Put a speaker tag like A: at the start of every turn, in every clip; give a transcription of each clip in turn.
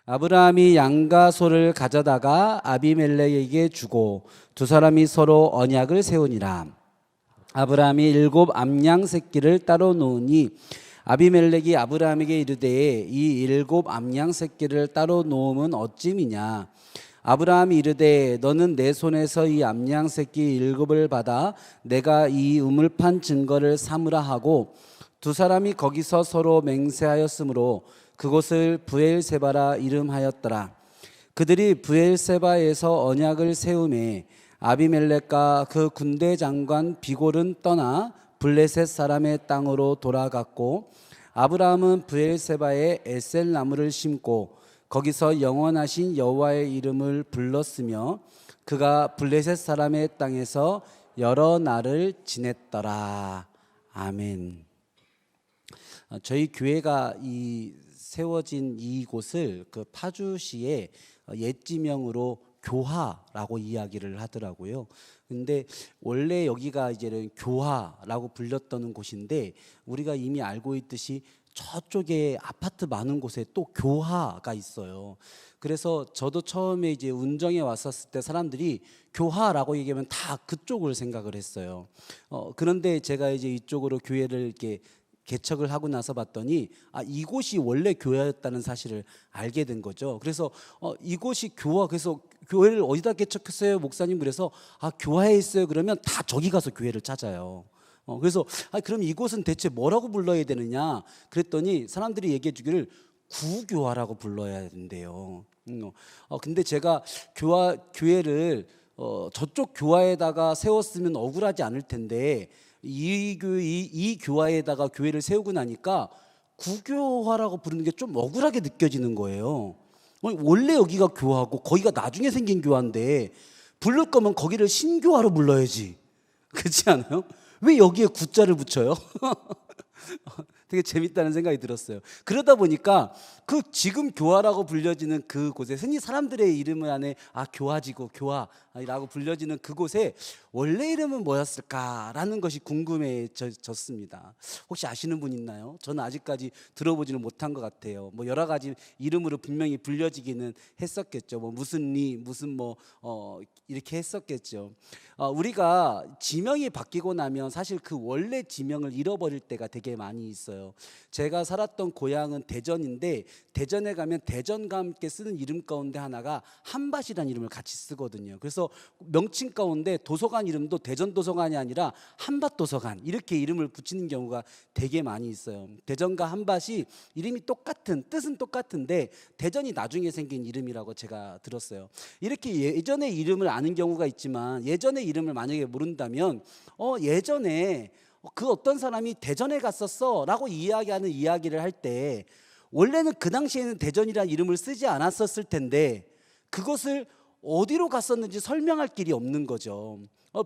A: 아브라함이 양과 소를 가져다가 아비멜렉에게 주고 두 사람이 서로 언약을 세우니라. 아브라함이 7 암양 새끼를 따로 놓으니 아비멜렉이 아브라함에게 이르되 이 7 암양 새끼를 따로 놓음은 어찌미냐. 아브라함이 이르되 너는 내 손에서 이 암양 새끼 7을 받아 내가 이 우물판 증거를 삼으라 하고 두 사람이 거기서 서로 맹세하였으므로 그곳을 브엘세바라 이름하였더라. 그들이 브엘세바에서 언약을 세우매 아비멜렉과 그 군대 장관 비골은 떠나 블레셋 사람의 땅으로 돌아갔고 아브라함은 브엘세바에 에셀 나무를 심고 거기서 영원하신 여호와의 이름을 불렀으며 그가 블레셋 사람의 땅에서 여러 날을 지냈더라. 아멘. 저희 교회가 세워진 이곳을 그 파주시의 옛 지명으로 교화라고 이야기를 하더라고요. 근데 원래 여기가 이제는 교화라고 불렸던 곳인데 우리가 이미 알고 있듯이 저쪽에 아파트 많은 곳에 또 교화가 있어요. 그래서 저도 처음에 이제 운정에 왔었을 때 사람들이 교화라고 얘기하면 다 그쪽을 생각을 했어요. 그런데 제가 이제 이쪽으로 교회를 이렇게 개척을 하고 나서 봤더니 이곳이 원래 교회였다는 사실을 알게 된 거죠. 그래서 이곳이 교화, 그래서 교회를 어디다 개척했어요 목사님? 그래서 교화에 있어요. 그러면 다 저기 가서 교회를 찾아요. 그래서 그럼 이곳은 대체 뭐라고 불러야 되느냐 그랬더니 사람들이 얘기해 주기를 구교화라고 불러야 된대요. 근데 제가 교회를 저쪽 교화에다가 세웠으면 억울하지 않을 텐데 이 교화에다가 교회를 세우고 나니까 구교화라고 부르는 게 좀 억울하게 느껴지는 거예요. 원래 여기가 교화고 거기가 나중에 생긴 교화인데 부를 거면 거기를 신교화로 불러야지. 그렇지 않아요? 왜 여기에 구자를 붙여요? 되게 재밌다는 생각이 들었어요. 그러다 보니까 그 지금 교화라고 불려지는 그곳에 흔히 사람들의 이름 안에 교화지구 교화라고 불려지는 그곳에 원래 이름은 뭐였을까라는 것이 궁금해졌습니다. 혹시 아시는 분 있나요? 저는 아직까지 들어보지는 못한 것 같아요. 뭐 여러 가지 이름으로 분명히 불려지기는 했었겠죠. 뭐 무슨 리 무슨 이렇게 했었겠죠. 우리가 지명이 바뀌고 나면 사실 그 원래 지명을 잃어버릴 때가 되게 많이 있어요. 제가 살았던 고향은 대전인데 대전에 가면 대전과 함께 쓰는 이름 가운데 하나가 한밭이라는 이름을 같이 쓰거든요. 그래서 명칭 가운데 도서관 이름도 대전도서관이 아니라 한밭도서관 이렇게 이름을 붙이는 경우가 되게 많이 있어요. 대전과 한밭이 이름이 똑같은 뜻은 똑같은데 대전이 나중에 생긴 이름이라고 제가 들었어요. 이렇게 예전의 이름을 아는 경우가 있지만 예전의 이름을 만약에 모른다면 예전에 그 어떤 사람이 대전에 갔었어 라고 이야기하는 이야기를 할 때 원래는 그 당시에는 대전이라는 이름을 쓰지 않았었을 텐데 그것을 어디로 갔었는지 설명할 길이 없는 거죠.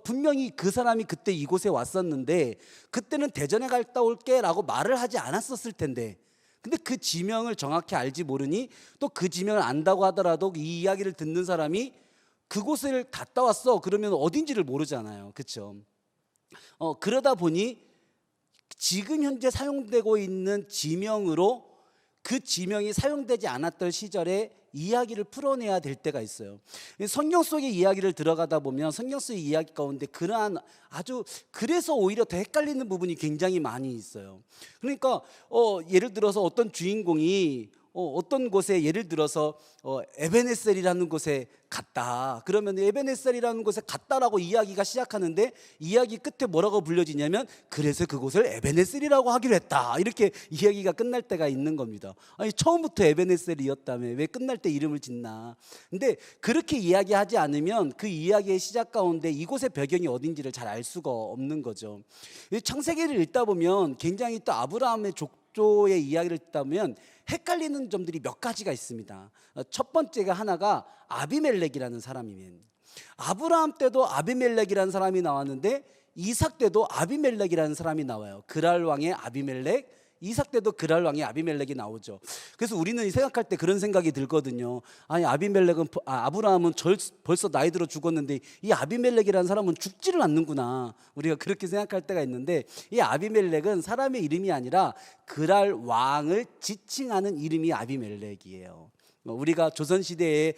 A: 분명히 그 사람이 그때 이곳에 왔었는데 그때는 대전에 갔다 올게 라고 말을 하지 않았었을 텐데 근데 그 지명을 정확히 알지 모르니 또 그 지명을 안다고 하더라도 이 이야기를 듣는 사람이 그곳을 갔다 왔어 그러면 어딘지를 모르잖아요. 그렇죠? 그러다 보니 지금 현재 사용되고 있는 지명으로 그 지명이 사용되지 않았던 시절에 이야기를 풀어내야 될 때가 있어요. 성경 속의 이야기를 들어가다 보면 성경 속의 이야기 가운데 그러한 그래서 오히려 더 헷갈리는 부분이 굉장히 많이 있어요. 그러니까 예를 들어서 어떤 주인공이 어떤 곳에 예를 들어서 에베네셀이라는 곳에 갔다. 그러면 에베네셀이라는 곳에 갔다라고 이야기가 시작하는데 이야기 끝에 뭐라고 불려지냐면 그래서 그곳을 에베네셀이라고 하기로 했다. 이렇게 이야기가 끝날 때가 있는 겁니다. 아니 처음부터 에베네셀이었다며 왜 끝날 때 이름을 짓나. 근데 그렇게 이야기하지 않으면 그 이야기의 시작 가운데 이곳의 배경이 어딘지를 잘 알 수가 없는 거죠. 창세기를 읽다 보면 굉장히 또 아브라함의 족조의 이야기를 듣다 보면 헷갈리는 점들이 몇 가지가 있습니다. 첫 번째가 하나가 아비멜렉이라는 사람이면 아브라함 때도 아비멜렉이라는 사람이 나왔는데 이삭 때도 아비멜렉이라는 사람이 나와요. 그랄 왕의 아비멜렉, 이삭 때도 그랄 왕의 아비멜렉이 나오죠. 그래서 우리는 생각할 때 그런 생각이 들거든요. 아니 아브라함은 벌써 나이 들어 죽었는데 이 아비멜렉이라는 사람은 죽지를 않는구나. 우리가 그렇게 생각할 때가 있는데 이 아비멜렉은 사람의 이름이 아니라 그랄 왕을 지칭하는 이름이 아비멜렉이에요. 우리가 조선시대에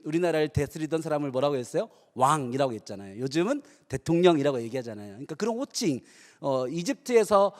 A: 우리나라를 다스리던 사람을 뭐라고 했어요? 왕이라고 했잖아요. 요즘은 대통령이라고 얘기하잖아요. 그러니까 그런 호칭, 이집트에서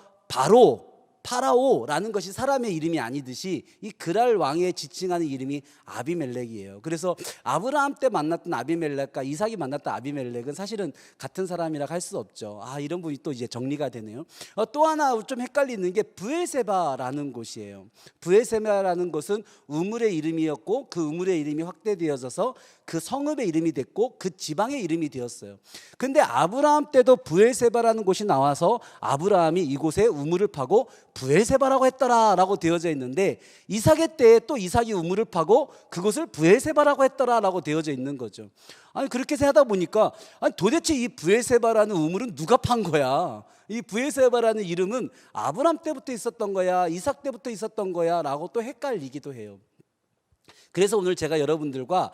A: 파라오라는 것이 사람의 이름이 아니듯이 이 그랄 왕에 지칭하는 이름이 아비멜렉이에요. 그래서 아브라함 때 만났던 아비멜렉과 이삭이 만났던 아비멜렉은 사실은 같은 사람이라 할 수 없죠. 이런 부분이 또 이제 정리가 되네요. 또 하나 좀 헷갈리는 게 브엘세바라는 곳이에요. 브엘세바라는 곳은 우물의 이름이었고 그 우물의 이름이 확대되어져서 그 성읍의 이름이 됐고 그 지방의 이름이 되었어요. 근데 아브라함 때도 브엘세바라는 곳이 나와서 아브라함이 이곳에 우물을 파고 브엘세바라고 했더라라고 되어져 있는데, 이삭의 때에 또 이삭이 우물을 파고 그곳을 브엘세바라고 했더라라고 되어져 있는 거죠. 아니 그렇게 하다 보니까 도대체 이 브엘세바라는 우물은 누가 판 거야? 이 브엘세바라는 이름은 아브라함 때부터 있었던 거야, 이삭 때부터 있었던 거야 라고 또 헷갈리기도 해요. 그래서 오늘 제가 여러분들과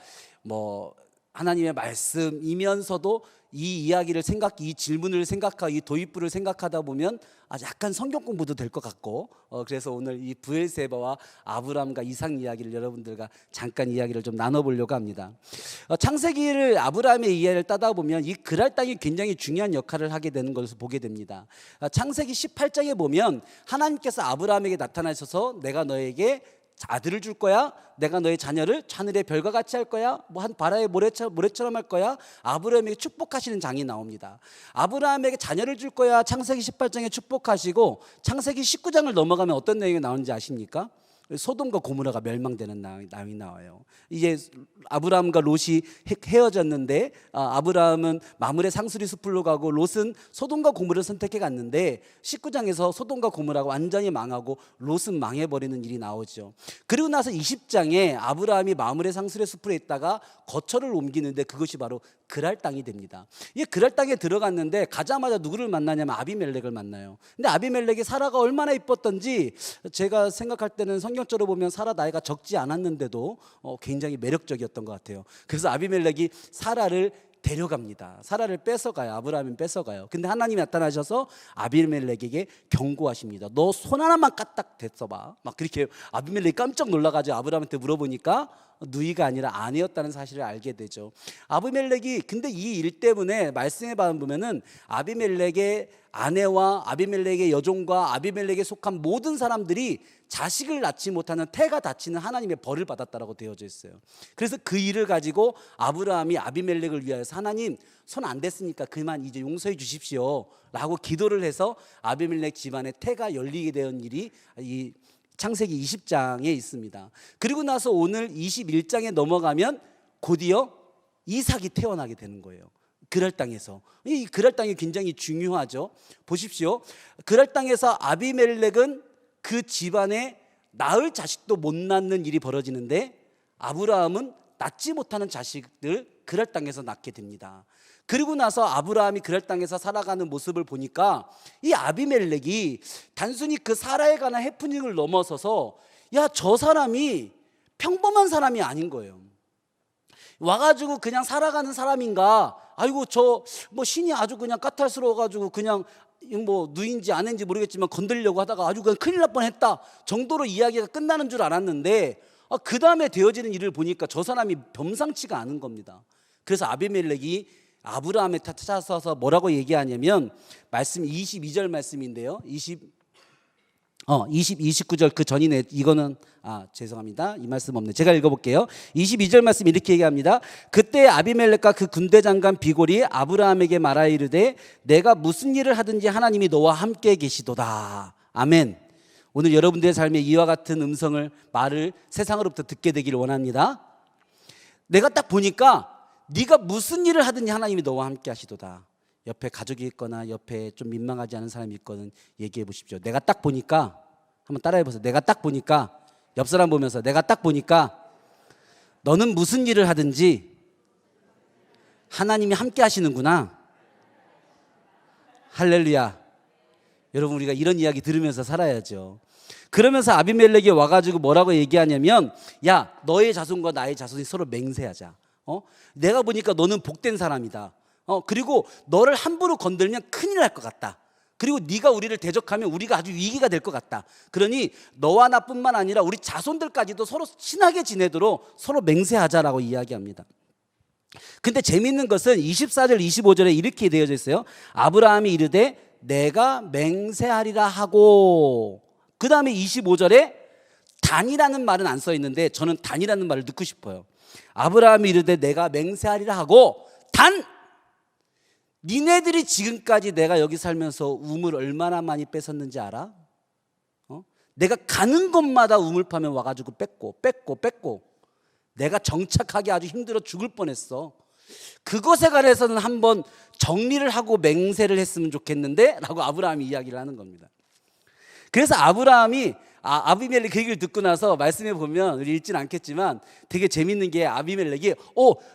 A: 하나님의 말씀이면서도 이 이야기를 이 질문을 생각하고 이 도입부를 생각하다 보면 약간 성경 공부도 될 것 같고, 그래서 오늘 이 브엘세바와 아브람과 이삭 이야기를 여러분들과 잠깐 이야기를 좀 나눠보려고 합니다. 창세기를 아브라함의 이야기를 따다 보면 이 그랄 땅이 굉장히 중요한 역할을 하게 되는 것을 보게 됩니다. 창세기 18장에 보면 하나님께서 아브라함에게 나타나셔서 내가 너에게 아들을 줄 거야, 내가 너의 자녀를 하늘의 별과 같이 할 거야, 한 바다의 모래처럼 할 거야, 아브라함에게 축복하시는 장이 나옵니다. 아브라함에게 자녀를 줄 거야 창세기 18장에 축복하시고, 창세기 19장을 넘어가면 어떤 내용이 나오는지 아십니까? 소돔과 고모라가 멸망되는 내용이 나와요. 이제 아브라함과 롯이 헤어졌는데 아브라함은 마므레 상수리 숲으로 가고 롯은 소돔과 고모라를 선택해 갔는데 19장에서 소돔과 고모라가 완전히 망하고 롯은 망해버리는 일이 나오죠. 그리고 나서 20장에 아브라함이 마므레 상수리 숲으로 있다가 거처를 옮기는데 그것이 바로 그랄 땅이 됩니다. 이 그랄 땅에 들어갔는데 가자마자 누구를 만나냐면 아비멜렉을 만나요. 근데 아비멜렉이 사라가 얼마나 이뻤던지, 제가 생각할 때는 성경적으로 보면 사라 나이가 적지 않았는데도 굉장히 매력적이었던 것 같아요. 그래서 아비멜렉이 사라를 데려갑니다. 사라를 뺏어가요. 아브라함은 뺏어가요. 근데 하나님이 나타나셔서 아비멜렉에게 경고하십니다. 너 손 하나만 까딱 댔어봐. 막 그렇게 아비멜렉이 깜짝 놀라가지고 아브라함한테 물어보니까 누이가 아니라 아내였다는 사실을 알게 되죠. 아비멜렉이 근데 이 일 때문에 말씀에 보면은 아비멜렉의 아내와 아비멜렉의 여종과 아비멜렉에 속한 모든 사람들이 자식을 낳지 못하는 태가 다치는 하나님의 벌을 받았다라고 되어져 있어요. 그래서 그 일을 가지고 아브라함이 아비멜렉을 위하여서 하나님 손 안 댔으니까 그만 이제 용서해 주십시오 라고 기도를 해서 아비멜렉 집안에 태가 열리게 된 일이 이 창세기 20장에 있습니다. 그리고 나서 오늘 21장에 넘어가면 곧이어 이삭이 태어나게 되는 거예요. 그랄 땅에서. 이 그랄 땅이 굉장히 중요하죠. 보십시오. 그랄 땅에서 아비멜렉은 그 집안에 낳을 자식도 못 낳는 일이 벌어지는데 아브라함은 낳지 못하는 자식들 그랄 땅에서 낳게 됩니다. 그리고 나서 아브라함이 그랄 땅에서 살아가는 모습을 보니까 이 아비멜렉이 단순히 그 사라에 관한 해프닝을 넘어서서 저 사람이 평범한 사람이 아닌 거예요. 와가지고 그냥 살아가는 사람인가? 아이고 신이 아주 그냥 까탈스러워가지고 그냥 누인지 아닌지 모르겠지만 건들려고 하다가 아주 그냥 큰일 날 뻔했다 정도로 이야기가 끝나는 줄 알았는데 그 다음에 되어지는 일을 보니까 저 사람이 범상치가 않은 겁니다. 그래서 아비멜렉이 아브라함에 찾아서서 뭐라고 얘기하냐면 말씀 22절 말씀인데요. 29절 그 전이네. 이거는 죄송합니다. 이 말씀 없네. 제가 읽어볼게요. 22절 말씀 이렇게 얘기합니다. 그때 아비멜렉과 그 군대 장관 비골이 아브라함에게 말하여 이르되 내가 무슨 일을 하든지 하나님이 너와 함께 계시도다. 아멘. 오늘 여러분들의 삶에 이와 같은 말을 세상으로부터 듣게 되기를 원합니다. 내가 딱 보니까 네가 무슨 일을 하든지 하나님이 너와 함께 하시도다. 옆에 가족이 있거나 옆에 좀 민망하지 않은 사람이 있거든 얘기해 보십시오. 내가 딱 보니까, 한번 따라해 보세요. 내가 딱 보니까, 옆 사람 보면서 내가 딱 보니까 너는 무슨 일을 하든지 하나님이 함께 하시는구나. 할렐루야. 여러분 우리가 이런 이야기 들으면서 살아야죠. 그러면서 아비멜렉이 와가지고 뭐라고 얘기하냐면 너의 자손과 나의 자손이 서로 맹세하자. 내가 보니까 너는 복된 사람이다. 그리고 너를 함부로 건들면 큰일 날 것 같다. 그리고 네가 우리를 대적하면 우리가 아주 위기가 될 것 같다. 그러니 너와 나뿐만 아니라 우리 자손들까지도 서로 친하게 지내도록 서로 맹세하자라고 이야기합니다. 근데 재미있는 것은 24절 25절에 이렇게 되어져 있어요. 아브라함이 이르되 내가 맹세하리라 하고, 그 다음에 25절에 단이라는 말은 안 써 있는데 저는 단이라는 말을 넣고 싶어요. 아브라함이 이르되 내가 맹세하리라 하고 단, 니네들이 지금까지 내가 여기 살면서 우물 얼마나 많이 뺏었는지 알아? 내가 가는 곳마다 우물 파면 와가지고 뺏고 내가 정착하기 아주 힘들어 죽을 뻔했어. 그것에 관해서는 한번 정리를 하고 맹세를 했으면 좋겠는데 라고 아브라함이 이야기를 하는 겁니다. 그래서 아브라함이 아비멜렉 그 얘기를 듣고 나서 말씀해 보면 우리 읽진 않겠지만 되게 재밌는 게 아비멜렉이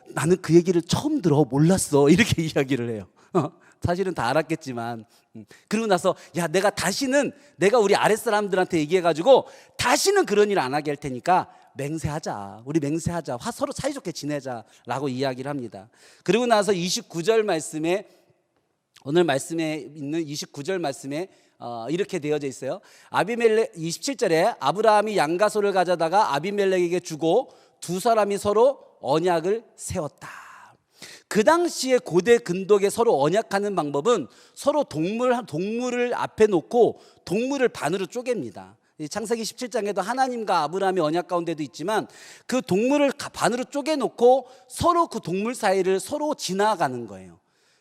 A: 나는 그 얘기를 처음 들어 몰랐어 이렇게 이야기를 해요. 사실은 다 알았겠지만 그러고 나서 야 내가 다시는 내가 우리 아랫사람들한테 얘기해가지고 다시는 그런 일 안 하게 할 테니까 맹세하자, 우리 맹세하자, 서로 사이좋게 지내자라고 이야기를 합니다. 그리고 나서 29절 말씀에, 오늘 말씀에 있는 29절 말씀에 이렇게 되어져 있어요. 아비멜렉 27절에 아브라함이 양과 소를 가져다가 아비멜렉에게 주고 두 사람이 서로 언약을 세웠다. 그 당시에 고대 근동에 서로 언약하는 방법은 서로 동물을 앞에 놓고 동물을 반으로 쪼갭니다. 창세기 17장에도 하나님과 아브라함의 언약 가운데도 있지만 그 동물을 반으로 쪼개놓고 서로 그 동물 사이를 서로 지나가는 거예요.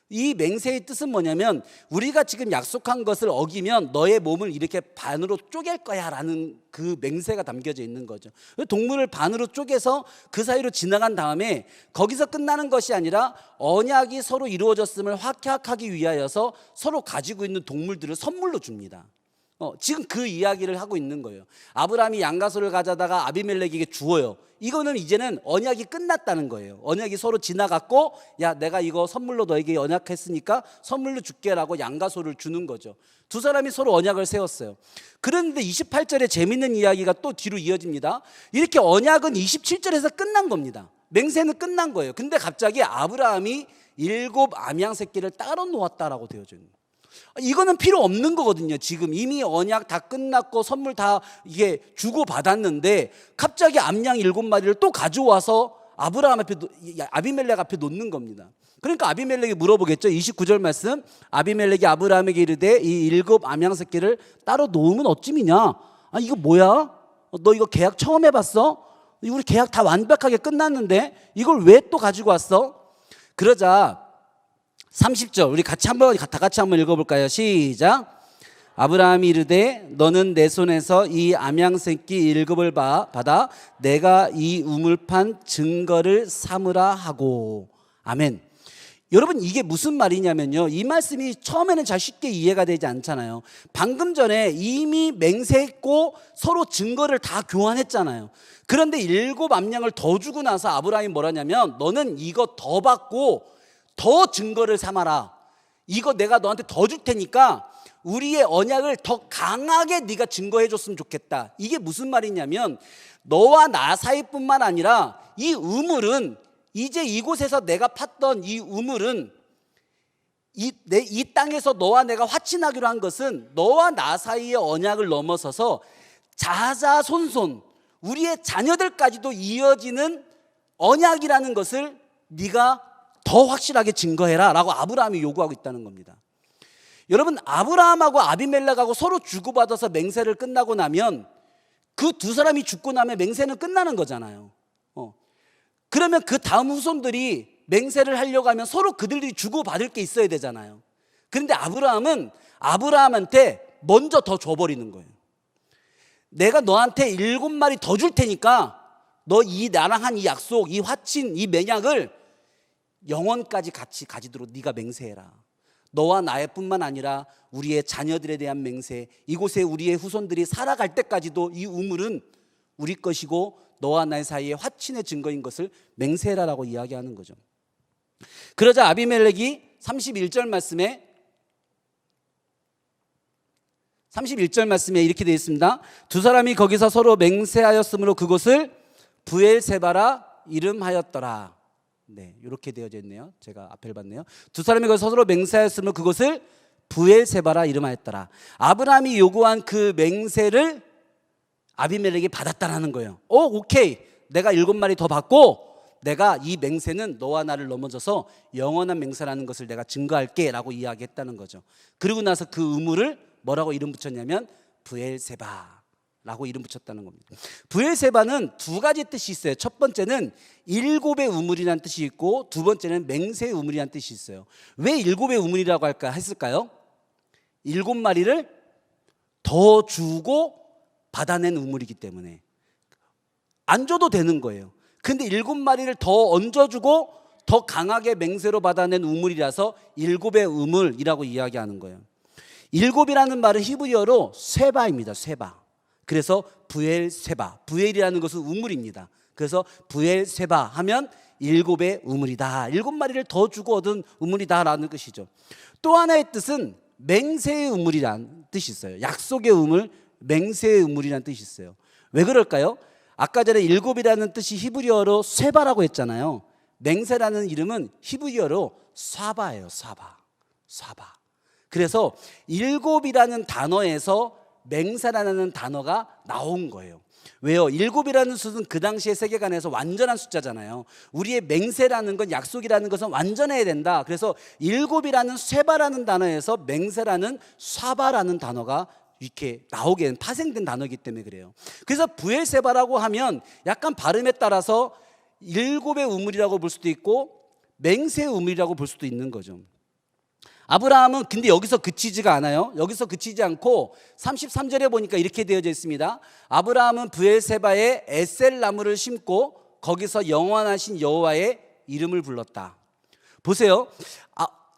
A: 이 맹세의 뜻은 뭐냐면 우리가 지금 약속한 것을 어기면 너의 몸을 이렇게 반으로 쪼갤 거야 라는 그 맹세가 담겨져 있는 거죠. 동물을 반으로 쪼개서 그 사이로 지나간 다음에 거기서 끝나는 것이 아니라 언약이 서로 이루어졌음을 확약하기 위하여서 서로 가지고 있는 동물들을 선물로 줍니다. 지금 그 이야기를 하고 있는 거예요. 아브라함이 양과 소를 가져다가 아비멜렉에게 주어요. 이거는 이제는 언약이 끝났다는 거예요. 언약이 서로 지나갔고 야 내가 이거 선물로 너에게 언약했으니까 선물로 줄게라고 양과 소를 주는 거죠. 두 사람이 서로 언약을 세웠어요. 그런데 28절에 재밌는 이야기가 또 뒤로 이어집니다. 이렇게 언약은 27절에서 끝난 겁니다. 맹세는 끝난 거예요. 근데 갑자기 아브라함이 7 암양 새끼를 따로 놓았다라고 되어져 있는 거예요. 이거는 필요 없는 거거든요. 지금 이미 언약 다 끝났고 선물 다 이게 주고 받았는데 갑자기 암양 7마리를 또 가져와서 아브라함 앞에, 아비멜렉 앞에 놓는 겁니다. 그러니까 아비멜렉이 물어보겠죠. 29절 말씀, 아비멜렉이 아브라함에게 이르되 이 7 암양 새끼를 따로 놓으면 어찌미냐? 이거 뭐야? 너 이거 계약 처음 해봤어? 우리 계약 다 완벽하게 끝났는데 이걸 왜 또 가지고 왔어? 그러자 30절 우리 다 같이 한번 읽어볼까요? 시작. 아브라함이 이르되 너는 내 손에서 이 암양 새끼 7을 받아 내가 이 우물판 증거를 삼으라 하고. 아멘. 여러분 이게 무슨 말이냐면요, 이 말씀이 처음에는 잘 쉽게 이해가 되지 않잖아요. 방금 전에 이미 맹세했고 서로 증거를 다 교환했잖아요. 그런데 7 암양을 더 주고 나서 아브라함이 뭐라냐면 너는 이거 더 받고 더 증거를 삼아라. 이거 내가 너한테 더 줄 테니까 우리의 언약을 더 강하게 네가 증거해 줬으면 좋겠다. 이게 무슨 말이냐면 너와 나 사이뿐만 아니라 이 우물은 이제 이곳에서 내가 팠던 이 우물은 이 땅에서 너와 내가 화친하기로 한 것은 너와 나 사이의 언약을 넘어서서 자자손손 우리의 자녀들까지도 이어지는 언약이라는 것을 네가 더 확실하게 증거해라 라고 아브라함이 요구하고 있다는 겁니다. 여러분 아브라함하고 아비멜렉하고 서로 주고받아서 맹세를 끝나고 나면 그 두 사람이 죽고 나면 맹세는 끝나는 거잖아요. 그러면 그 다음 후손들이 맹세를 하려고 하면 서로 그들이 주고받을 게 있어야 되잖아요. 그런데 아브라함은 아브라함한테 먼저 더 줘버리는 거예요. 내가 너한테 7마리 더 줄 테니까 너 나랑 한 이 약속, 이 화친, 이 맹약을 영원까지 같이 가지도록 네가 맹세해라. 너와 나의 뿐만 아니라 우리의 자녀들에 대한 맹세, 이곳에 우리의 후손들이 살아갈 때까지도 이 우물은 우리 것이고 너와 나의 사이에 화친의 증거인 것을 맹세해라라고 이야기하는 거죠. 그러자 아비멜렉이 31절 말씀에 이렇게 되어 있습니다. 두 사람이 거기서 서로 맹세하였으므로 그곳을 부엘세바라 이름하였더라. 네, 이렇게 되어져 있네요. 제가 앞을 봤네요. 두 사람이 거기서 서로 맹세하였으므로 그곳을 부엘세바라 이름하였더라. 아브라함이 요구한 그 맹세를 아비멜렉이 받았다라는 거예요. 오케이. 내가 7마리 더 받고 내가 이 맹세는 너와 나를 넘어져서 영원한 맹세라는 것을 내가 증거할게 라고 이야기했다는 거죠. 그리고 나서 그 우물을 뭐라고 이름 붙였냐면 부엘세바라고 이름 붙였다는 겁니다. 부엘세바는 두 가지 뜻이 있어요. 첫 번째는 7의 우물이라는 뜻이 있고, 두 번째는 맹세의 우물이라는 뜻이 있어요. 왜 7의 우물이라고 했을까요? 7마리를 더 주고 받아낸 우물이기 때문에 안 줘도 되는 거예요. 근데 7마리를 더 얹어주고 더 강하게 맹세로 받아낸 우물이라서 7의 우물이라고 이야기하는 거예요. 7이라는 말은 히브리어로 쇠바입니다. 쇠바. 그래서 부엘세바, 부엘이라는 것은 우물입니다. 그래서 부엘세바 하면 7의 우물이다, 7마리를 더 주고 얻은 우물이다 라는 뜻이죠. 또 하나의 뜻은 맹세의 우물이라는 뜻이 있어요. 약속의 우물, 맹세의 우물이라는 뜻이 있어요. 왜 그럴까요? 아까 전에 7이라는 뜻이 히브리어로 쇠바라고 했잖아요. 맹세라는 이름은 히브리어로 사바예요. 사바. 그래서 7이라는 단어에서 맹세라는 단어가 나온 거예요. 왜요? 7이라는 숫자는 그 당시의 세계관에서 완전한 숫자잖아요. 우리의 맹세라는 건, 약속이라는 것은 완전해야 된다. 그래서 7이라는 쇠바라는 단어에서 맹세라는 사바라는 단어가 이렇게 나오게 된, 파생된 단어이기 때문에 그래요. 그래서 부엘세바라고 하면 약간 발음에 따라서 7의 우물이라고 볼 수도 있고 맹세의 우물이라고 볼 수도 있는 거죠. 아브라함은 근데 여기서 그치지가 않아요. 여기서 그치지 않고 33절에 보니까 이렇게 되어져 있습니다. 아브라함은 부엘세바에 에셀나무를 심고 거기서 영원하신 여호와의 이름을 불렀다. 보세요.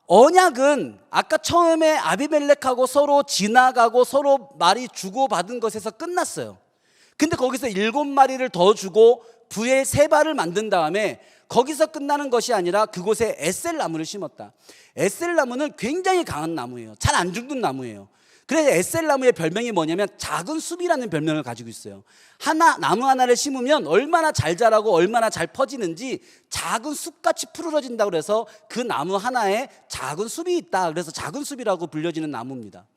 A: 언약은 아까 처음에 아비멜렉하고 서로 지나가고 서로 말이 주고받은 것에서 끝났어요. 근데 거기서 7마리를 더 주고 부엘세바를 만든 다음에 거기서 끝나는 것이 아니라 그곳에 에셀나무를 심었다. 에셀나무는 굉장히 강한 나무예요. 잘 안 죽는 나무예요. 그래서 에셀나무의 별명이 뭐냐면 작은 숲이라는 별명을 가지고 있어요. 나무 하나를 심으면 얼마나 잘 자라고 얼마나 잘 퍼지는지 작은 숲같이 푸르러진다고 그래서 그 나무 하나에 작은 숲이 있다. 그래서 작은 숲이라고 불려지는 나무입니다.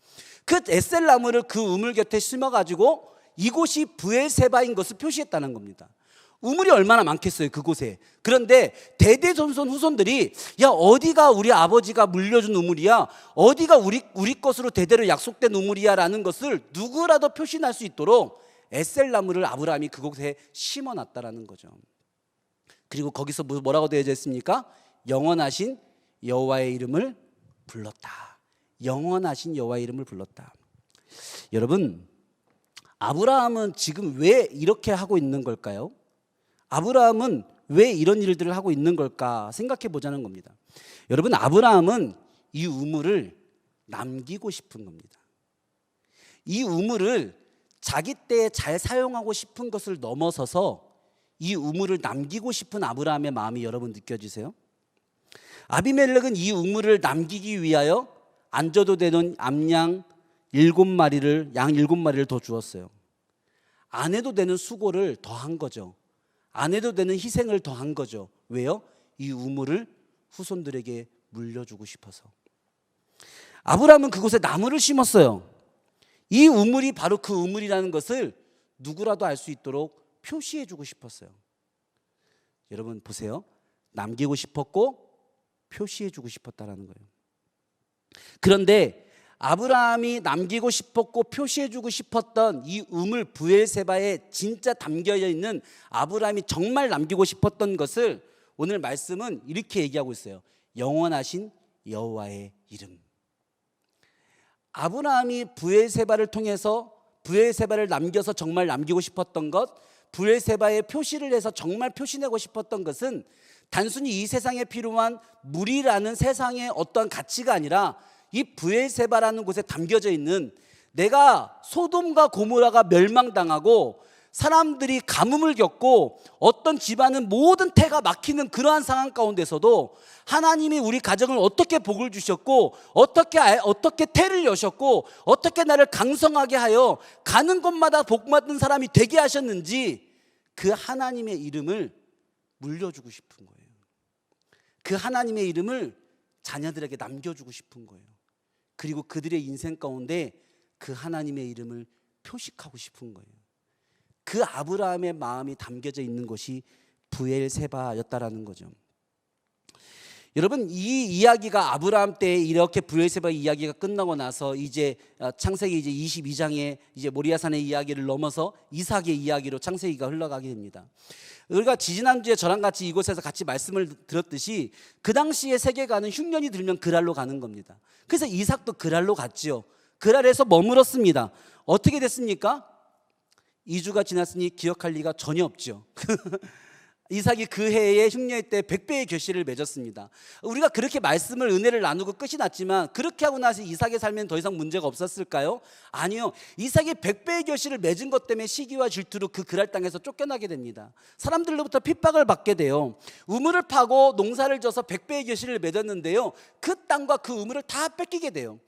A: 그 에셀나무를 그 우물 곁에 심어가지고 이곳이 부엘세바인 것을 표시했다는 겁니다. 우물이 얼마나 많겠어요, 그곳에. 그런데 대대손손 후손들이 야, 어디가 우리 아버지가 물려준 우물이야, 어디가 우리 것으로 대대로 약속된 우물이야 라는 것을 누구라도 표시할 수 있도록 에셀나무를 아브라함이 그곳에 심어놨다라는 거죠. 그리고 거기서 뭐라고 되어져 있습니까? 영원하신 여호와의 이름을 불렀다. 영원하신 여호와의 이름을 불렀다. 여러분, 아브라함은 지금 왜 이렇게 하고 있는 걸까요? 아브라함은 왜 이런 일들을 하고 있는 걸까 생각해 보자는 겁니다. 여러분, 아브라함은 이 우물을 남기고 싶은 겁니다. 이 우물을 자기 때에 잘 사용하고 싶은 것을 넘어서서 이 우물을 남기고 싶은 아브라함의 마음이 여러분 느껴지세요? 아비멜렉은 이 우물을 남기기 위하여 안 줘도 되는 암양 7마리를, 양 7마리를 더 주었어요. 안 해도 되는 수고를 더 한 거죠. 안 해도 되는 희생을 더 한 거죠. 왜요? 이 우물을 후손들에게 물려주고 싶어서. 아브라함은 그곳에 나무를 심었어요. 이 우물이 바로 그 우물이라는 것을 누구라도 알 수 있도록 표시해주고 싶었어요. 여러분 보세요. 남기고 싶었고 표시해주고 싶었다라는 거예요. 그런데 아브라함이 남기고 싶었고 표시해주고 싶었던 이 우물 부엘세바에 진짜 담겨져 있는 아브라함이 정말 남기고 싶었던 것을 오늘 말씀은 이렇게 얘기하고 있어요. 영원하신 여호와의 이름. 아브라함이 부엘세바를 통해서 부엘세바를 남겨서 정말 남기고 싶었던 것, 부엘세바에 표시를 해서 정말 표시내고 싶었던 것은 단순히 이 세상에 필요한 물이라는 세상의 어떤 가치가 아니라 이 부엘세바라는 곳에 담겨져 있는, 내가 소돔과 고모라가 멸망당하고 사람들이 가뭄을 겪고 어떤 집안은 모든 태가 막히는 그러한 상황 가운데서도 하나님이 우리 가정을 어떻게 복을 주셨고 어떻게 태를 여셨고 어떻게 나를 강성하게 하여 가는 곳마다 복받는 사람이 되게 하셨는지 그 하나님의 이름을 물려주고 싶은 거예요. 그 하나님의 이름을 자녀들에게 남겨주고 싶은 거예요. 그리고 그들의 인생 가운데 그 하나님의 이름을 표식하고 싶은 거예요. 그 아브라함의 마음이 담겨져 있는 것이 브엘세바였다라는 거죠. 여러분, 이 이야기가 아브라함 때 이렇게 브엘세바 이야기가 끝나고 나서 이제 창세기 이제 22장에 이제 모리아산의 이야기를 넘어서 이삭의 이야기로 창세기가 흘러가게 됩니다. 우리가 지지난주에 저랑 같이 이곳에서 같이 말씀을 들었듯이 그 당시의 세계관은 흉년이 들면 그랄로 가는 겁니다. 그래서 이삭도 그랄로 갔지요. 그랄에서 머물었습니다. 어떻게 됐습니까? 2주가 지났으니 기억할 리가 전혀 없죠. 이삭이 그 해에 흉년 때 100배의 결실을 맺었습니다. 우리가 그렇게 말씀을 은혜를 나누고 끝이 났지만 그렇게 하고 나서 이삭의 삶에는 더 이상 문제가 없었을까요? 아니요. 이삭이 100배의 결실을 맺은 것 때문에 시기와 질투로 그 그랄 땅에서 쫓겨나게 됩니다. 사람들로부터 핍박을 받게 돼요. 우물을 파고 농사를 져서 100배의 결실을 맺었는데요, 그 땅과 그 우물을 다 뺏기게 돼요.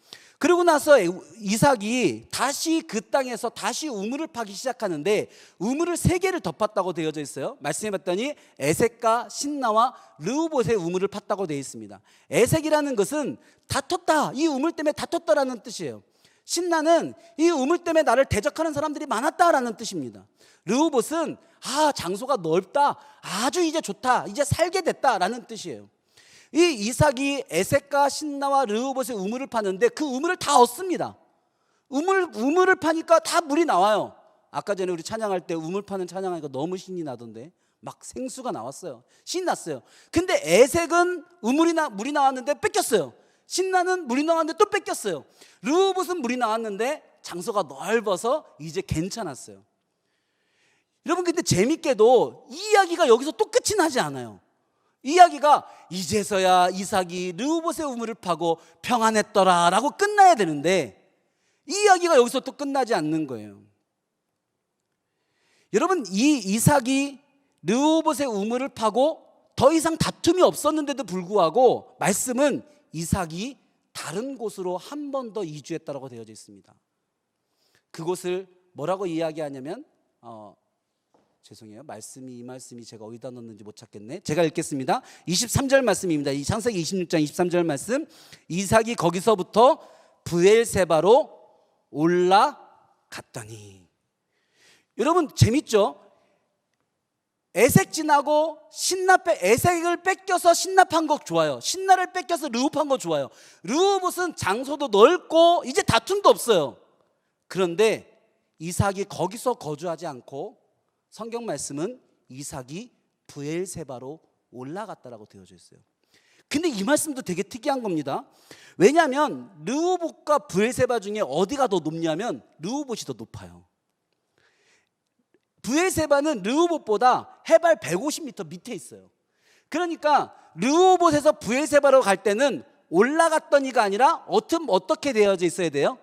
A: 그러고 나서 이삭이 다시 그 땅에서 다시 우물을 파기 시작하는데 우물을 3개를 더 팠다고 되어져 있어요. 말씀해 봤더니 에색과 신나와 르우봇의 우물을 팠다고 되어 있습니다. 에색이라는 것은 다퉜다, 이 우물 때문에 다퉜다라는 뜻이에요. 신나는 이 우물 때문에 나를 대적하는 사람들이 많았다라는 뜻입니다. 르우봇은 장소가 넓다, 아주 이제 좋다, 이제 살게 됐다라는 뜻이에요. 이 이삭이 에색과 신나와 르우봇의 우물을 파는데 그 우물을 다 얻습니다. 우물을 파니까 다 물이 나와요. 아까 전에 우리 찬양할 때 우물 파는 찬양하니까 너무 신이 나던데 막 생수가 나왔어요. 신이 났어요. 근데 에색은 물이 나왔는데 뺏겼어요. 신나는 물이 나왔는데 또 뺏겼어요. 르우봇은 물이 나왔는데 장소가 넓어서 이제 괜찮았어요. 여러분, 근데 재밌게도 이 이야기가 여기서 또 끝이 나지 않아요. 이야기가 이제서야 이삭이 르우봇의 우물을 파고 평안했더라 라고 끝나야 되는데 이 이야기가 여기서 또 끝나지 않는 거예요. 여러분, 이 이삭이 르우봇의 우물을 파고 더 이상 다툼이 없었는데도 불구하고 말씀은 이삭이 다른 곳으로 한 번 더 이주했다라고 되어져 있습니다. 그곳을 뭐라고 이야기하냐면 죄송해요. 이 말씀이 제가 어디다 넣었는지 못 찾겠네. 제가 읽겠습니다. 23절 말씀입니다. 이 창세기 26장 23절 말씀. 이삭이 거기서부터 브엘세바로 올라갔더니. 여러분, 재밌죠? 에색 지나고 에색을 뺏겨서 신납한 거 좋아요. 신나를 뺏겨서 르웁한 거 좋아요. 르우봇은 장소도 넓고 이제 다툼도 없어요. 그런데 이삭이 거기서 거주하지 않고 성경 말씀은 이삭이 브엘세바로 올라갔다라고 되어져 있어요. 근데 이 말씀도 되게 특이한 겁니다. 왜냐하면 르우봇과 브엘세바 중에 어디가 더 높냐면 르우봇이 더 높아요. 브엘세바는 르우봇보다 해발 150m 밑에 있어요. 그러니까 르우봇에서 브엘세바로 갈 때는 올라갔더니가 아니라 어떻게 되어져 있어야 돼요?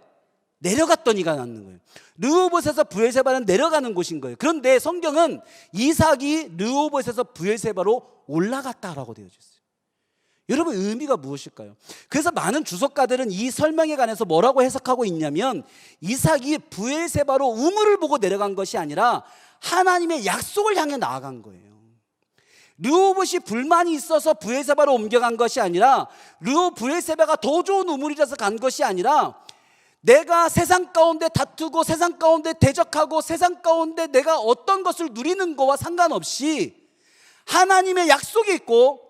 A: 내려갔더니가 낫는 거예요. 르우봇에서 브엘세바는 내려가는 곳인 거예요. 그런데 성경은 이삭이 르우봇에서 브엘세바로 올라갔다라고 되어져 있어요. 여러분, 의미가 무엇일까요? 그래서 많은 주석가들은 이 설명에 관해서 뭐라고 해석하고 있냐면 이삭이 브엘세바로 우물을 보고 내려간 것이 아니라 하나님의 약속을 향해 나아간 거예요. 르우봇이 불만이 있어서 브엘세바로 옮겨간 것이 아니라 브엘세바가 더 좋은 우물이라서 간 것이 아니라 내가 세상 가운데 다투고 세상 가운데 대적하고 세상 가운데 내가 어떤 것을 누리는 거와 상관없이 하나님의 약속이 있고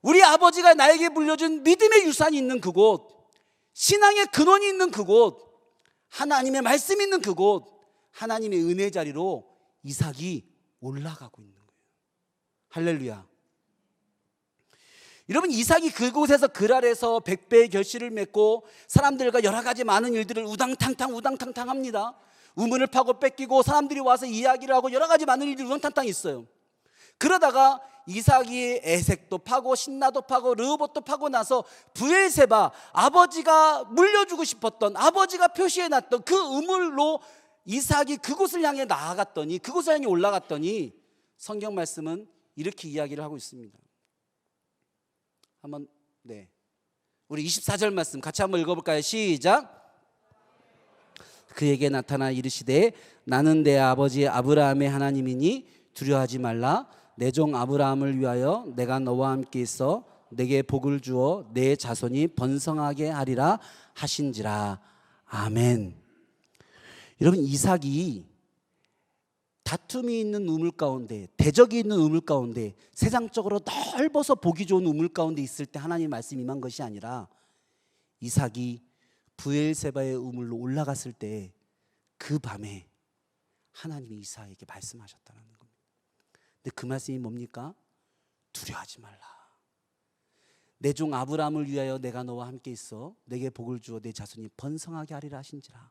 A: 우리 아버지가 나에게 물려준 믿음의 유산이 있는 그곳, 신앙의 근원이 있는 그곳, 하나님의 말씀이 있는 그곳, 하나님의 은혜 자리로 이삭이 올라가고 있는 거예요. 할렐루야. 여러분, 이삭이 그곳에서 그랄에서 100배의 결실을 맺고 사람들과 여러 가지 많은 일들을 우당탕탕 합니다. 우물을 파고 뺏기고 사람들이 와서 이야기를 하고 여러 가지 많은 일들이 우당탕탕 있어요. 그러다가 이삭이 에색도 파고 신나도 파고 르우봇도 파고 나서 브엘세바, 아버지가 물려주고 싶었던, 아버지가 표시해놨던 그 우물로 이삭이 그곳을 향해 나아갔더니, 그곳을 향해 올라갔더니 성경 말씀은 이렇게 이야기를 하고 있습니다. 우리 24절 말씀 같이 한번 읽어볼까요? 시작. 그에게 나타나 이르시되 나는 내 아버지 아브라함의 하나님이니 두려워하지 말라. 내 종 아브라함을 위하여 내가 너와 함께 있어 내게 복을 주어 내 자손이 번성하게 하리라 하신지라. 아멘. 여러분, 이삭이 다툼이 있는 우물 가운데, 대적이 있는 우물 가운데, 세상적으로 넓어서 보기 좋은 우물 가운데 있을 때 하나님의 말씀이 임한 것이 아니라 이삭이 브엘세바의 우물로 올라갔을 때 그 밤에 하나님이 이삭에게 말씀하셨다는 겁니다. 근데 그 말씀이 뭡니까? 두려워하지 말라. 내 종 아브라함을 위하여 내가 너와 함께 있어 내게 복을 주어 내 자손이 번성하게 하리라 하신지라.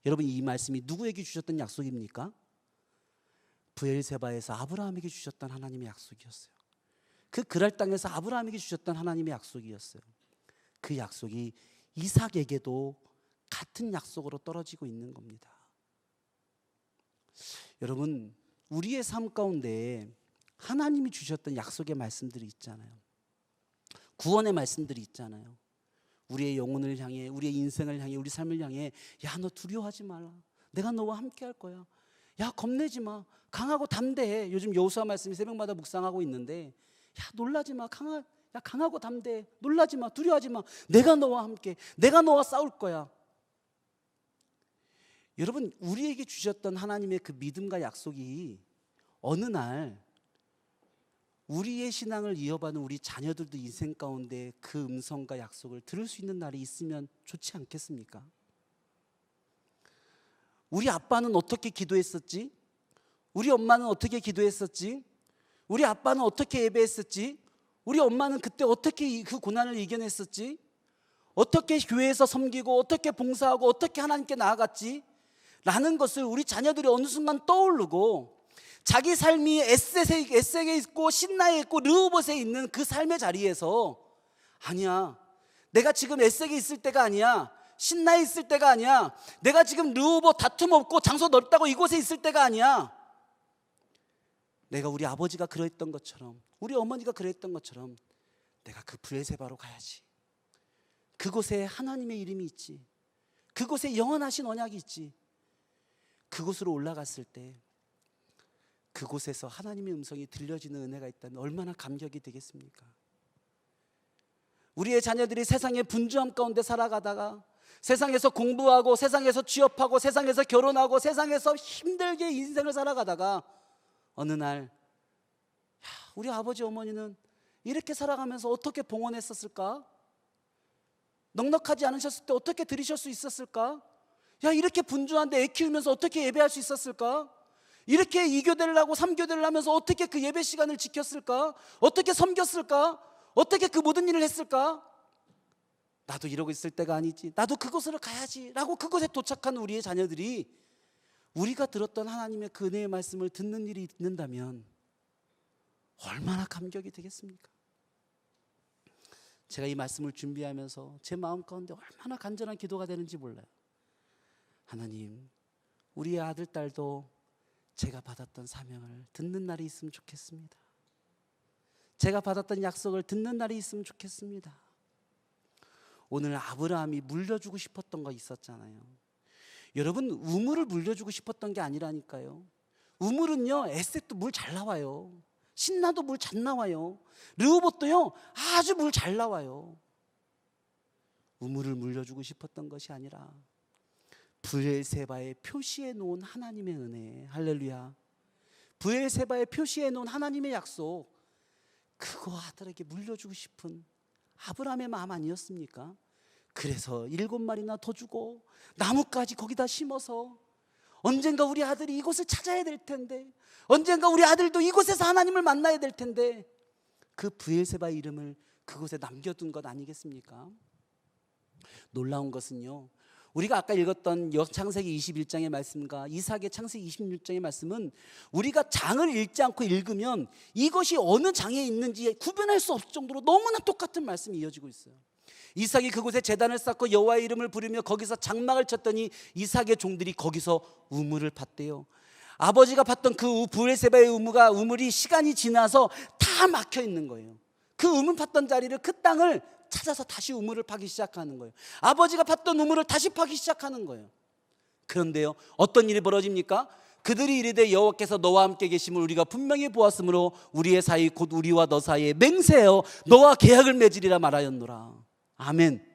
A: 여러분, 이 말씀이 누구에게 주셨던 약속입니까? 브엘세바에서 아브라함에게 주셨던 하나님의 약속이었어요. 그 그랄 땅에서 아브라함에게 주셨던 하나님의 약속이었어요. 그 약속이 이삭에게도 같은 약속으로 떨어지고 있는 겁니다. 여러분, 우리의 삶 가운데 하나님이 주셨던 약속의 말씀들이 있잖아요. 구원의 말씀들이 있잖아요. 우리의 영혼을 향해, 우리의 인생을 향해, 우리 삶을 향해, 야, 너 두려워하지 마라. 내가 너와 함께 할 거야. 야, 겁내지 마. 강하고 담대해. 요즘 여호수아 말씀이 새벽마다 묵상하고 있는데, 야, 놀라지 마. 강하고 담대해. 놀라지 마. 두려워하지 마. 내가 너와 함께, 내가 너와 싸울 거야. 여러분, 우리에게 주셨던 하나님의 그 믿음과 약속이 어느 날 우리의 신앙을 이어받는 우리 자녀들도 인생 가운데 그 음성과 약속을 들을 수 있는 날이 있으면 좋지 않겠습니까? 우리 아빠는 어떻게 기도했었지? 우리 엄마는 어떻게 기도했었지? 우리 아빠는 어떻게 예배했었지? 우리 엄마는 그때 어떻게 그 고난을 이겨냈었지? 어떻게 교회에서 섬기고 어떻게 봉사하고 어떻게 하나님께 나아갔지? 라는 것을 우리 자녀들이 어느 순간 떠오르고 자기 삶이 에색에 있고 신나에 있고 르호봇에 있는 그 삶의 자리에서, 아니야, 내가 지금 에색에 있을 때가 아니야, 신나에 있을 때가 아니야, 내가 지금 르호봇 다툼 없고 장소 넓다고 이곳에 있을 때가 아니야. 내가 우리 아버지가 그랬던 것처럼, 우리 어머니가 그랬던 것처럼 내가 그 브엘세바로 가야지. 그곳에 하나님의 이름이 있지. 그곳에 영원하신 언약이 있지. 그곳으로 올라갔을 때 그곳에서 하나님의 음성이 들려지는 은혜가 있다면 얼마나 감격이 되겠습니까? 우리의 자녀들이 세상의 분주함 가운데 살아가다가 세상에서 공부하고 세상에서 취업하고 세상에서 결혼하고 세상에서 힘들게 인생을 살아가다가 어느 날, 우리 아버지 어머니는 이렇게 살아가면서 어떻게 봉헌했었을까? 넉넉하지 않으셨을 때 어떻게 드리실 수 있었을까? 야, 이렇게 분주한데 애 키우면서 어떻게 예배할 수 있었을까? 이렇게 2교대를 하고 3교대를 하면서 어떻게 그 예배 시간을 지켰을까? 어떻게 섬겼을까? 어떻게 그 모든 일을 했을까? 나도 이러고 있을 때가 아니지, 나도 그곳으로 가야지 라고 그곳에 도착한 우리의 자녀들이 우리가 들었던 하나님의 그 은혜의 말씀을 듣는 일이 있는다면 얼마나 감격이 되겠습니까? 제가 이 말씀을 준비하면서 제 마음 가운데 얼마나 간절한 기도가 되는지 몰라요. 하나님, 우리의 아들, 딸도 제가 받았던 사명을 듣는 날이 있으면 좋겠습니다. 제가 받았던 약속을 듣는 날이 있으면 좋겠습니다. 오늘 아브라함이 물려주고 싶었던 거 있었잖아요. 여러분, 우물을 물려주고 싶었던 게 아니라니까요. 우물은요, 에색도 물 잘 나와요. 신나도 물 잘 나와요. 르호봇도요, 아주 물 잘 나와요. 우물을 물려주고 싶었던 것이 아니라 브엘세바에 표시해 놓은 하나님의 은혜, 할렐루야. 브엘세바에 표시해 놓은 하나님의 약속, 그거 아들에게 물려주고 싶은 아브라함의 마음 아니었습니까? 그래서 7마리나 더 주고 나뭇가지 거기다 심어서 언젠가 우리 아들이 이곳을 찾아야 될 텐데, 언젠가 우리 아들도 이곳에서 하나님을 만나야 될 텐데 그 브엘세바의 이름을 그곳에 남겨둔 것 아니겠습니까? 놀라운 것은요, 우리가 아까 읽었던 창세기 21장의 말씀과 이삭의 창세기 26장의 말씀은 우리가 장을 읽지 않고 읽으면 이것이 어느 장에 있는지 구별할 수 없을 정도로 너무나 똑같은 말씀이 이어지고 있어요. 이삭이 그곳에 제단을 쌓고 여호와의 이름을 부르며 거기서 장막을 쳤더니 이삭의 종들이 거기서 우물을 팠대요. 아버지가 팠던 그 브엘세바의 우물이 시간이 지나서 다 막혀 있는 거예요. 그 우물 팠던 자리를, 그 땅을 찾아서 다시 우물을 파기 시작하는 거예요. 아버지가 팠던 우물을 다시 파기 시작하는 거예요. 그런데요, 어떤 일이 벌어집니까? 그들이 이르되 여호와께서 너와 함께 계심을 우리가 분명히 보았으므로 우리의 사이 곧 우리와 너 사이에 맹세하여 너와 계약을 맺으리라 말하였노라. 아멘.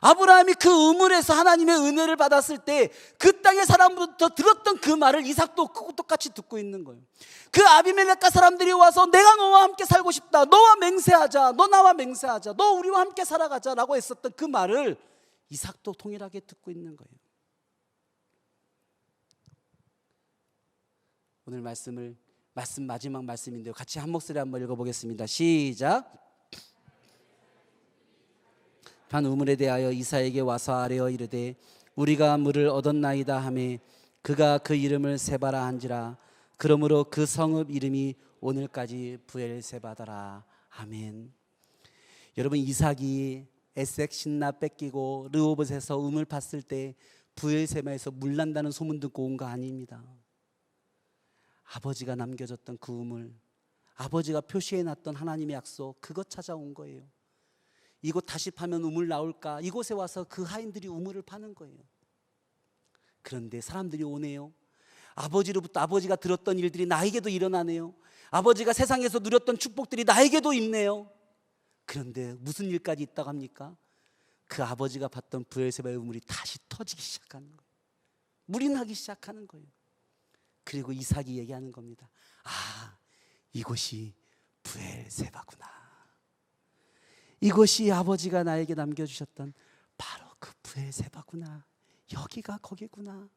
A: 아브라함이 그 우물에서 하나님의 은혜를 받았을 때 그 땅의 사람부터 들었던 그 말을 이삭도 똑같이 듣고 있는 거예요. 그 아비멜렉과 사람들이 와서 내가 너와 함께 살고 싶다, 너와 맹세하자, 너 나와 맹세하자, 너 우리와 함께 살아가자 라고 했었던 그 말을 이삭도 동일하게 듣고 있는 거예요. 오늘 말씀 마지막 말씀인데요, 같이 한 목소리 한번 읽어보겠습니다. 시작. 반 우물에 대하여 이사에게 와서 아뢰어 이르되 우리가 물을 얻었나이다 하매 그가 그 이름을 세바라 한지라. 그러므로 그 성읍 이름이 오늘까지 부엘세바더라. 아멘. 여러분, 이삭이 에색 신라 뺏기고 르호봇에서 우물 팠을 때 부엘세바에서 물 난다는 소문 듣고 온 거 아닙니다. 아버지가 남겨줬던 그 우물, 아버지가 표시해놨던 하나님의 약속, 그것 찾아온 거예요. 이곳 다시 파면 우물 나올까? 이곳에 와서 그 하인들이 우물을 파는 거예요. 그런데 사람들이 오네요. 아버지로부터 아버지가 들었던 일들이 나에게도 일어나네요. 아버지가 세상에서 누렸던 축복들이 나에게도 있네요. 그런데 무슨 일까지 있다고 합니까? 그 아버지가 봤던 부엘세바의 우물이 다시 터지기 시작하는 거예요. 물이 나기 시작하는 거예요. 그리고 이삭이 얘기하는 겁니다. 아, 이곳이 부엘세바구나. 이것이 아버지가 나에게 남겨주셨던 바로 그 부엘세바구나. 여기가 거기구나.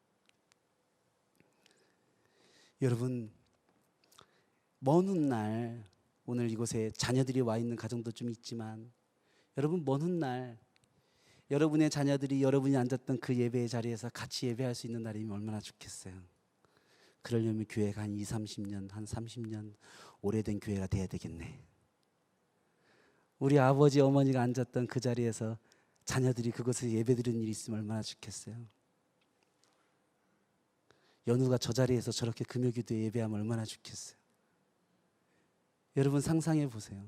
A: 여러분, 먼 훗날 오늘 이곳에 자녀들이 와 있는 가정도 좀 있지만, 여러분, 먼 훗날 여러분의 자녀들이 여러분이 앉았던 그 예배의 자리에서 같이 예배할 수 있는 날이면 얼마나 좋겠어요. 그러려면 교회가 한 20, 30년, 한 30년 오래된 교회가 돼야 되겠네. 우리 아버지 어머니가 앉았던 그 자리에서 자녀들이 그곳에 예배드리는 일이 있으면 얼마나 좋겠어요. 연우가 저 자리에서 저렇게 금요기도에 예배하면 얼마나 좋겠어요. 여러분, 상상해 보세요.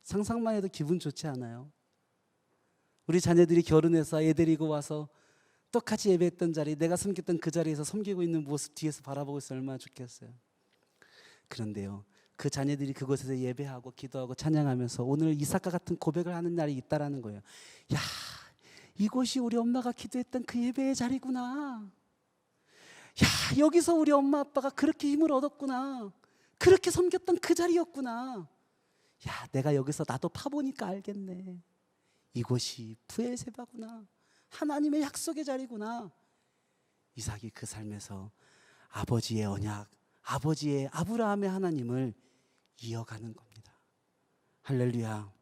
A: 상상만 해도 기분 좋지 않아요? 우리 자녀들이 결혼해서 애 데리고 와서 똑같이 예배했던 자리, 내가 섬겼던 그 자리에서 섬기고 있는 모습 뒤에서 바라보고 있으면 얼마나 좋겠어요. 그런데요, 그 자녀들이 그곳에서 예배하고 기도하고 찬양하면서 오늘 이삭과 같은 고백을 하는 날이 있다라는 거예요. 야, 이곳이 우리 엄마가 기도했던 그 예배의 자리구나. 야, 여기서 우리 엄마 아빠가 그렇게 힘을 얻었구나. 그렇게 섬겼던 그 자리였구나. 야, 내가 여기서 나도 파보니까 알겠네. 이곳이 부엘세바구나. 하나님의 약속의 자리구나. 이삭이 그 삶에서 아버지의 언약, 아버지의 아브라함의 하나님을 이어가는 겁니다. 할렐루야.